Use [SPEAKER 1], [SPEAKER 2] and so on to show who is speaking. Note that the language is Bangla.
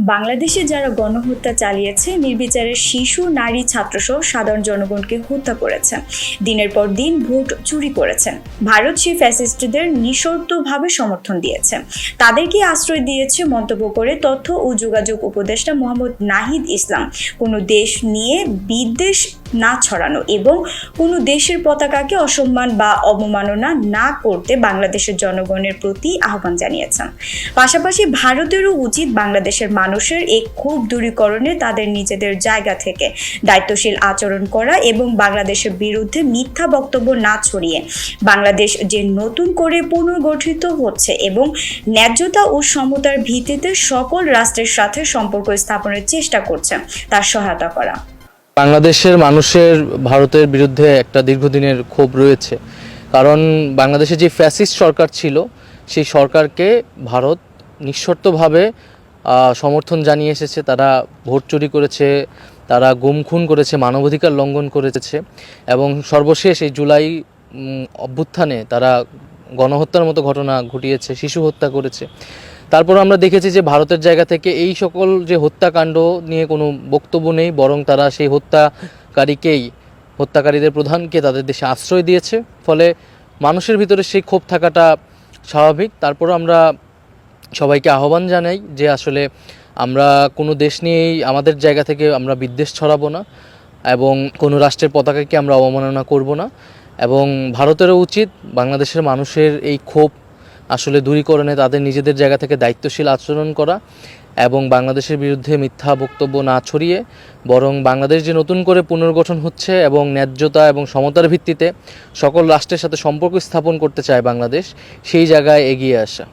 [SPEAKER 1] বাংলাদেশে যারা গণহত্যা চালিয়েছে, নির্বিচারে শিশু, নারী, ছাত্রসহ সাধারণ জনগণকে হত্যা করেছে, দিনের পর দিন ভোট চুরি করেছেন, ভারত সেই ফ্যাসিস্টদের নিঃশর্তভাবে সমর্থন দিয়েছে। তাদেরকে আশ্রয় দিয়েছে মন্তব্য করে তথ্য ও যোগাযোগ উপদেষ্টা মোহাম্মদ নাহিদ ইসলাম কোনো দেশ নিয়ে বিদ্বেষ না ছড়ানো এবং কোনো দেশের পতাকাকে অসম্মান বা অবমাননা না করতে বাংলাদেশের জনগণের প্রতি আহ্বান জানিয়েছেন। পাশাপাশি ভারতেরও উচিত বাংলাদেশের মানুষের এই ক্ষোভ দূরীকরণে তাদের নিজেদের জায়গা থেকে দায়িত্বশীল আচরণ করা এবং বাংলাদেশের বিরুদ্ধে মিথ্যা বক্তব্য না ছড়িয়ে বাংলাদেশ যে নতুন করে পুনর্গঠিত হচ্ছে এবং ন্যায্যতা ও সমতার ভিত্তিতে সকল রাষ্ট্রের সাথে সম্পর্ক স্থাপনের চেষ্টা করছে তার সহায়তা করা।
[SPEAKER 2] বাংলাদেশের মানুষের ভারতের বিরুদ্ধে একটা দীর্ঘদিনের ক্ষোভ রয়েছে, কারণ বাংলাদেশে যে ফ্যাসিস্ট সরকার ছিল সেই সরকারকে ভারত নিঃশর্তভাবে সমর্থন জানিয়ে এসেছে। তারা ভোট চুরি করেছে, তারা গুম খুন করেছে, মানবাধিকার লঙ্ঘন করেছে এবং সর্বশেষ এই জুলাই অভ্যুত্থানে তারা গণহত্যার মতো ঘটনা ঘটিয়েছে, শিশু হত্যা করেছে। তারপর আমরা দেখেছি যে ভারতের জায়গা থেকে এই সকল যে হত্যাকাণ্ড নিয়ে কোনো বক্তব্য নেই, বরং তারা সেই হত্যাকারীদের প্রধানকে তাদের দেশে আশ্রয় দিয়েছে। ফলে মানুষের ভিতরে সেই ক্ষোভ থাকাটা স্বাভাবিক। তারপর আমরা সবাইকে আহ্বান জানাই যে আসলে আমরা কোনো দেশ নিয়েই আমাদের জায়গা থেকে আমরা বিদ্বেষ ছড়াবো না এবং কোনো রাষ্ট্রের পতাকাকে আমরা অবমাননা করব না। এবং ভারতেরও উচিত বাংলাদেশের মানুষের এই ক্ষোভ আসলে দূরীকরণে তাদের নিজেদের জায়গা থেকে দায়িত্বশীল আচরণ করা এবং বাংলাদেশের বিরুদ্ধে মিথ্যা বক্তব্য না ছড়িয়ে বরং বাংলাদেশ যে নতুন করে পুনর্গঠন হচ্ছে এবং ন্যায্যতা এবং সমতার ভিত্তিতে সকল রাষ্ট্রের সাথে সম্পর্ক স্থাপন করতে চায় বাংলাদেশ, সেই জায়গায় এগিয়ে আসা।